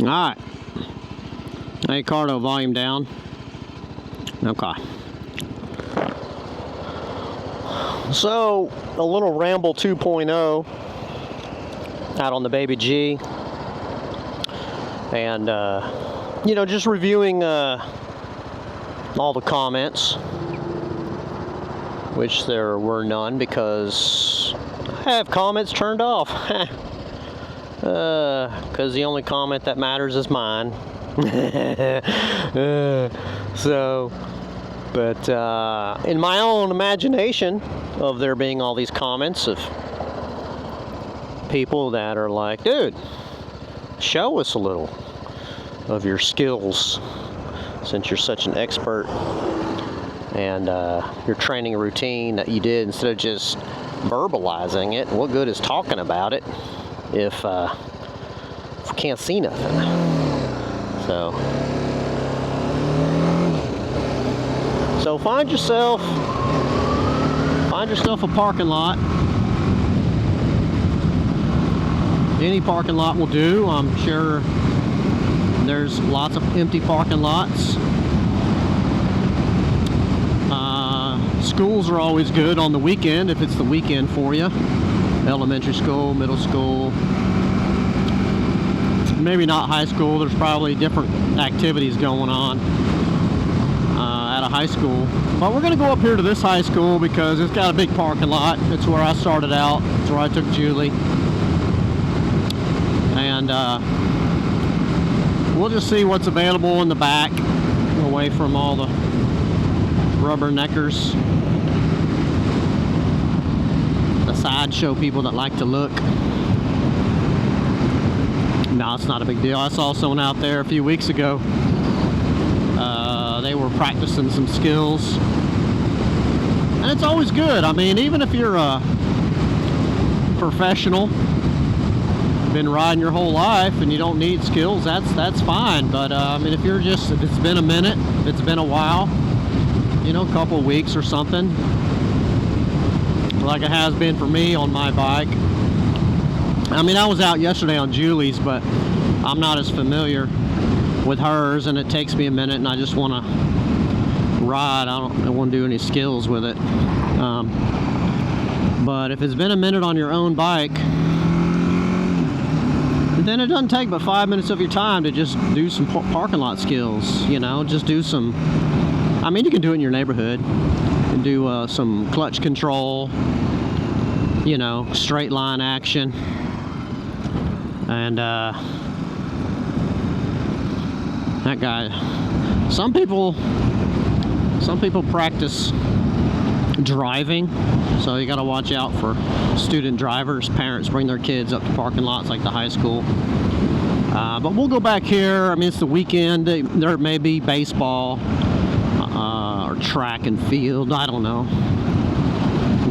Alright. Hey, Cardo, volume down. Okay. So, a little Ramble 2.0 out on the Baby G. And, you know, just reviewing all the comments, which there were none because I have comments turned off. Because the only comment that matters is mine. But in my own imagination of there being all these comments of people that are like, dude, show us a little of your skills since you're such an expert, and your training routine that you did, instead of just verbalizing it. What good is talking about it if we can't see nothing? So find yourself a parking lot. Any parking lot will do. I'm sure there's lots of empty parking lots. Schools are always good on the weekend if it's the weekend for you. Elementary school, middle school, maybe not high school. There's probably different activities going on at a high school. But we're going to go up here to this high school because it's got a big parking lot. It's where I started out. It's where I took Julie. And we'll just see what's available in the back, away from all the rubberneckers, the sideshow people that like to look. No, it's not a big deal. I saw someone out there a few weeks ago. They were practicing some skills, and it's always good. I mean, even if you're a professional, been riding your whole life and you don't need skills, that's fine. But I mean, if it's been a minute, if it's been a while, you know, a couple of weeks or something, like it has been for me on my bike. I mean, I was out yesterday on Julie's, but I'm not as familiar with hers, and it takes me a minute, and I just want to ride. I don't want to do any skills with it. But if it's been a minute on your own bike, then it doesn't take but 5 minutes of your time to just do some parking lot skills. You know, just do some. I mean, you can do it in your neighborhood. You can do some clutch control. You know, straight line action. And that guy, some people practice driving, so you got to watch out for student drivers. Parents bring their kids up to parking lots like the high school. But we'll go back here. I mean, it's the weekend. There may be baseball or track and field, I don't know,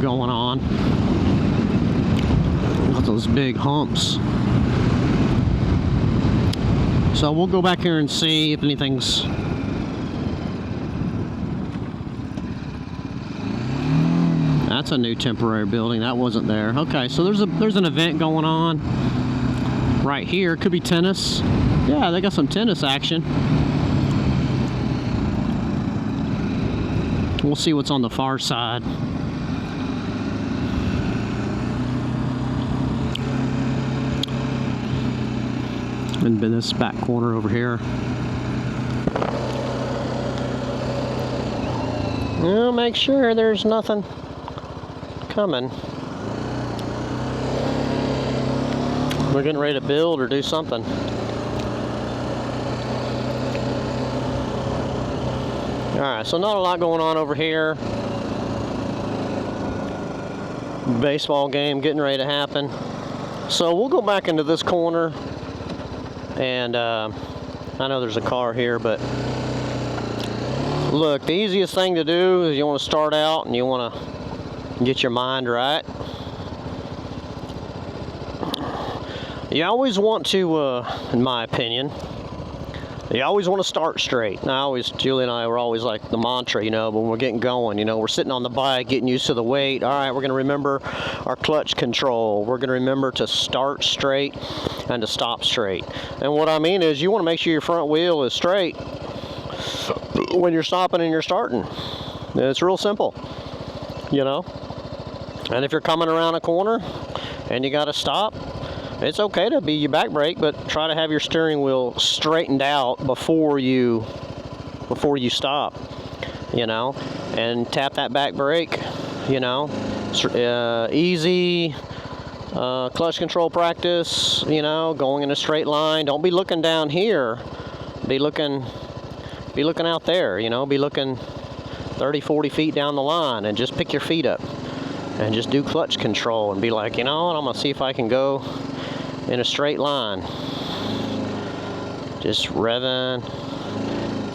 going on. Got those big humps. So we'll go back here and see if anything's... That's a new temporary building. That wasn't there. Okay, so there's an event going on right here. Could be tennis. Yeah, they got some tennis action. We'll see what's on the far side. In this back corner over here. Well, make sure there's nothing coming. We're getting ready to build or do something. Alright, so not a lot going on over here. Baseball game getting ready to happen. So we'll go back into this corner. And I know there's a car here, but look, the easiest thing to do is you want to start out and you want to get your mind right. You always want to, in my opinion, You always want to start straight. And Julie and I were always like the mantra, you know, when we're getting going, you know, we're sitting on the bike, getting used to the weight. All right, we're going to remember our clutch control. We're going to remember to start straight and to stop straight. And what I mean is you want to make sure your front wheel is straight when you're stopping and you're starting. It's real simple, you know. And if you're coming around a corner and you got to stop, it's okay to be your back brake, but try to have your steering wheel straightened out before you stop, you know, and tap that back brake, you know. Easy clutch control practice, you know, going in a straight line. Don't be looking down here. Be looking out there, you know. Be looking 30, 40 feet down the line and just pick your feet up and just do clutch control and be like, you know what, I'm gonna see if I can go in a straight line. Just revving.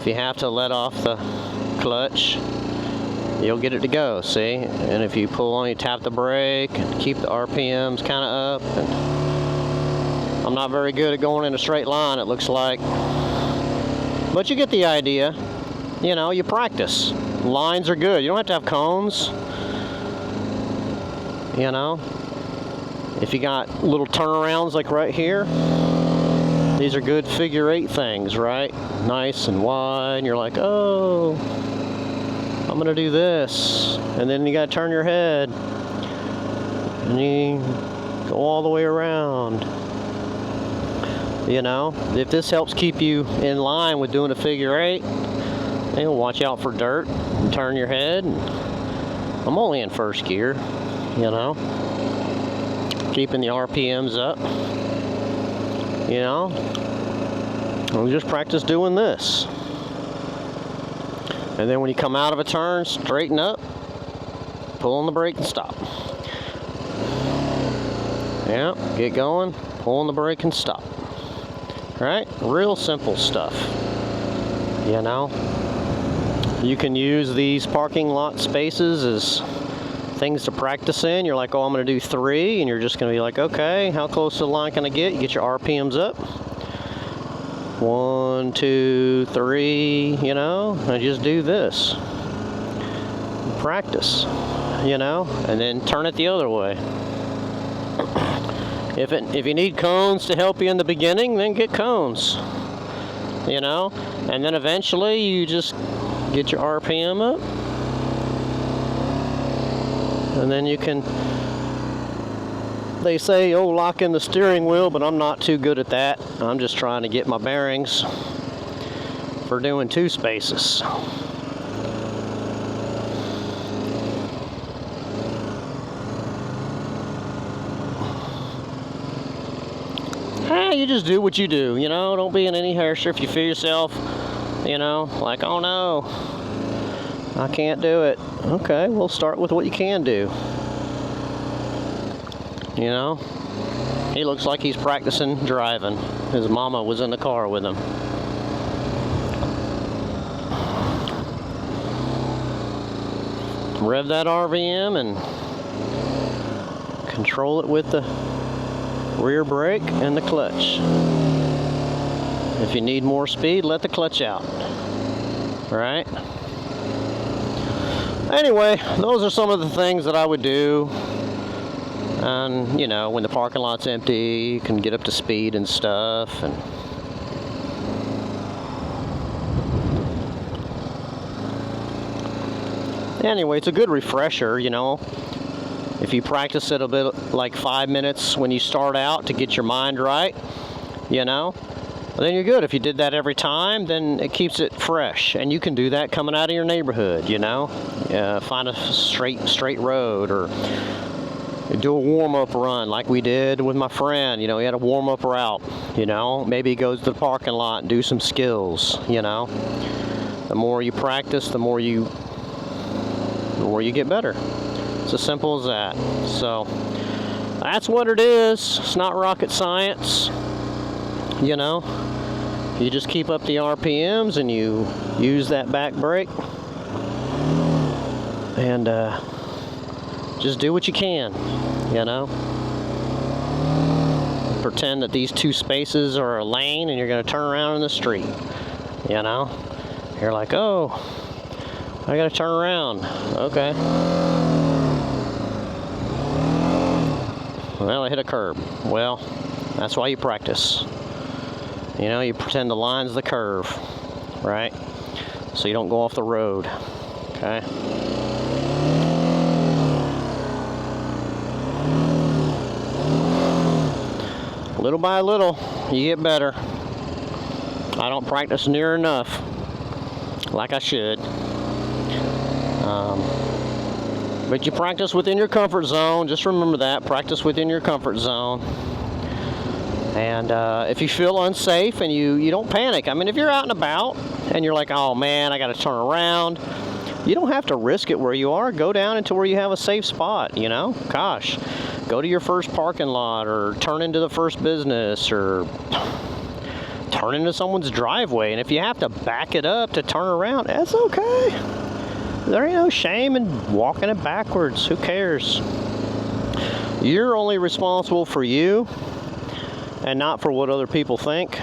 If you have to let off the clutch, you'll get it to go, see? And if you pull on, you tap the brake and keep the RPMs kind of up. And I'm not very good at going in a straight line, it looks like. But you get the idea. You know, you practice. Lines are good. You don't have to have cones. You know? If you got little turnarounds like right here, these are good figure 8 things, right? Nice and wide, and you're like, oh, I'm gonna do this. And then you gotta turn your head, and you go all the way around. You know, if this helps keep you in line with doing a figure 8, then watch out for dirt, and turn your head. I'm only in first gear, you know. Keeping the RPMs up, you know. We just practice doing this. And then when you come out of a turn, straighten up, pull on the brake and stop. Yeah, get going, pull on the brake and stop. Right? Real simple stuff, you know. You can use these parking lot spaces as things to practice in. You're like, oh, I'm going to do 3, and you're just going to be like, okay, how close to the line can I get? You get your RPMs up. 1, 2, 3, you know, and just do this. Practice, you know, and then turn it the other way. If you need cones to help you in the beginning, then get cones, you know, and then eventually you just get your RPM up. And then you can, they say, oh, lock in the steering wheel, but I'm not too good at that. I'm just trying to get my bearings for doing 2 spaces. You just do what you do, you know, don't be in any harsher. If you feel yourself, you know, like, oh no, I can't do it. Okay, we'll start with what you can do. You know, he looks like he's practicing driving. His mama was in the car with him. Rev that RVM and control it with the rear brake and the clutch. If you need more speed, let the clutch out. Right? Anyway, those are some of the things that I would do. And, you know, when the parking lot's empty, you can get up to speed and stuff. And anyway, it's a good refresher, you know. If you practice it a bit, like 5 minutes when you start out to get your mind right, you know, then you're good. If you did that every time, then it keeps it fresh. And you can do that coming out of your neighborhood, you know. Find a straight road, or do a warm-up run like we did with my friend. You know, he had a warm-up route, you know. Maybe he goes to the parking lot and do some skills, you know. The more you practice, the more you get better. It's as simple as that. So that's what it is. It's not rocket science, you know. You just keep up the RPMs and you use that back brake and just do what you can, you know. Pretend that these 2 spaces are a lane and you're going to turn around in the street. you know? You're like, oh, I gotta turn around. Okay. Well, I hit a curb. Well, that's why you practice. You know, you pretend the line's the curve, right? So you don't go off the road, okay? Little by little, you get better. I don't practice near enough, like I should. But you practice within your comfort zone. Just remember that. Practice within your comfort zone. And if you feel unsafe and you don't panic. I mean, if you're out and about and you're like, oh man, I got to turn around. You don't have to risk it where you are. Go down into where you have a safe spot, you know? Gosh, go to your first parking lot or turn into the first business or turn into someone's driveway. And if you have to back it up to turn around, that's okay. There ain't no shame in walking it backwards. Who cares? You're only responsible for you and not for what other people think.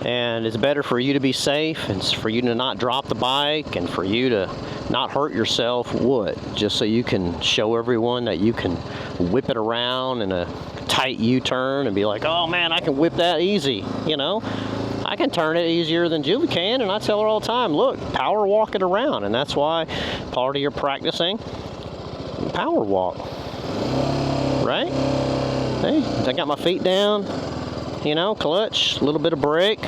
And it's better for you to be safe and for you to not drop the bike and for you to not hurt yourself. What? Just so you can show everyone that you can whip it around in a tight U-turn and be like, oh man, I can whip that easy, you know? I can turn it easier than Julie can, and I tell her all the time, look, power walk it around. And that's why part of your practicing, power walk, right? Hey, I got my feet down, you know, clutch, a little bit of brake,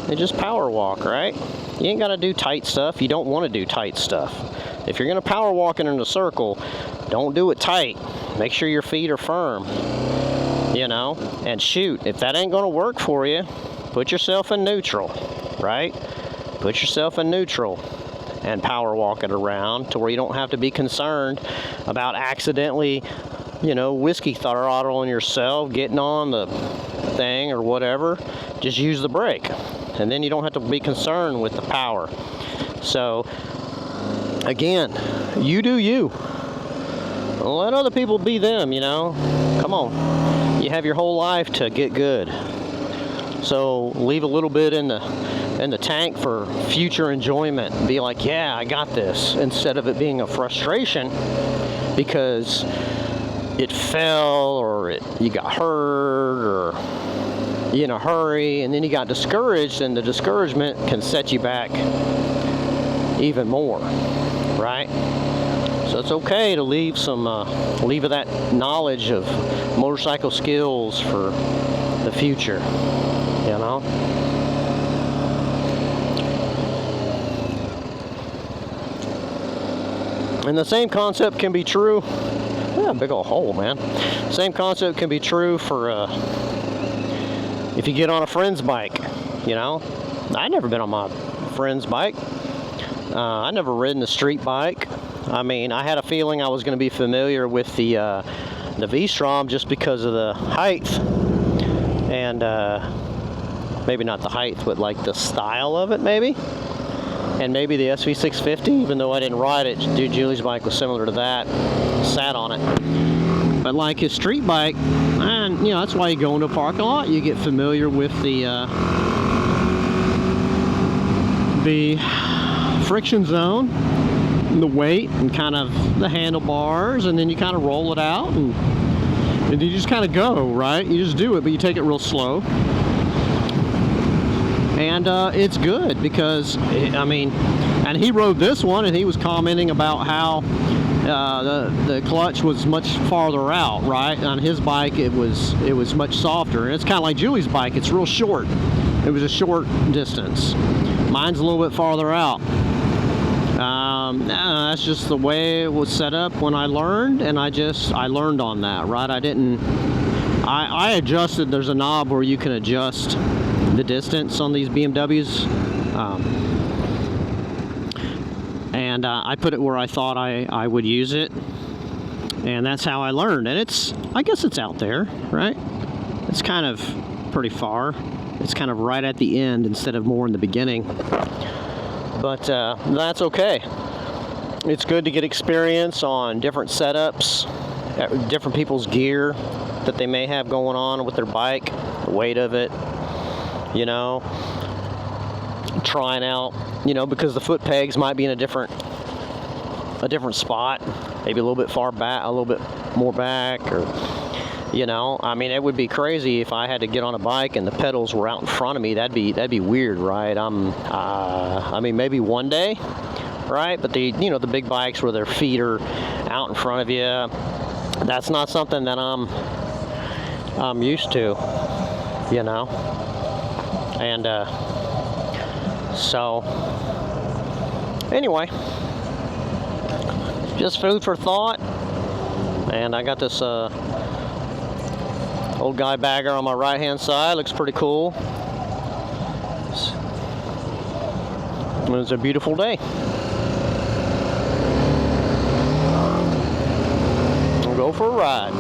and just power walk, right? You ain't got to do tight stuff. You don't want to do tight stuff. If you're going to power walk in a circle, don't do it tight. Make sure your feet are firm, you know, and shoot. If that ain't going to work for you, put yourself in neutral, right? Put yourself in neutral and power walk it around to where you don't have to be concerned about accidentally, you know, whiskey throttling yourself, getting on the thing or whatever. Just use the brake. And then you don't have to be concerned with the power. So, again, you do you. Let other people be them, you know. Come on. You have your whole life to get good. So leave a little bit in the tank for future enjoyment. Be like, yeah, I got this. Instead of it being a frustration because it fell or you got hurt or you in a hurry and then you got discouraged, and the discouragement can set you back even more, right? So it's okay to leave of that knowledge of motorcycle skills for the future, you know? And the same concept can be true. Yeah, big old hole, man. Same concept can be true for if you get on a friend's bike, you know? I've never been on my friend's bike. I never ridden a street bike. I mean, I had a feeling I was going to be familiar with the V-Strom just because of the height. And maybe not the height, but like the style of it, maybe. And maybe the SV650, even though I didn't ride it. Dude, Julie's bike was similar to that. Sat on it. But like his street bike, and you know, that's why you go into a parking lot. You get familiar with the friction zone, the weight, and kind of the handlebars, and then you kind of roll it out, and you just kind of go, right? You just do it, but you take it real slow. And it's good because, I mean, and he rode this one, and he was commenting about how the clutch was much farther out, right? On his bike, it was much softer, and it's kind of like Julie's bike. It's real short. It was a short distance. Mine's a little bit farther out. That's just the way it was set up when I learned, and I learned on that, right? I adjusted. There's a knob where you can adjust the distance on these BMWs, and I put it where I thought I would use it, and that's how I learned. And I guess it's out there, right? It's kind of pretty far. It's kind of right at the end instead of more in the beginning, but that's okay. It's good to get experience on different setups, different people's gear that they may have going on with their bike, the weight of it, you know. trying out, you know, because the foot pegs might be in a different spot, maybe a little bit far back, a little bit more back, or, you know, I mean, it would be crazy if I had to get on a bike and the pedals were out in front of me. That'd be weird, right? I mean, maybe one day, right? But you know, the big bikes where their feet are out in front of you, that's not something that I'm used to, you know. And so anyway, just food for thought. And I got this old guy bagger on my right hand side. Looks pretty cool. It was a beautiful day. We'll go for a ride.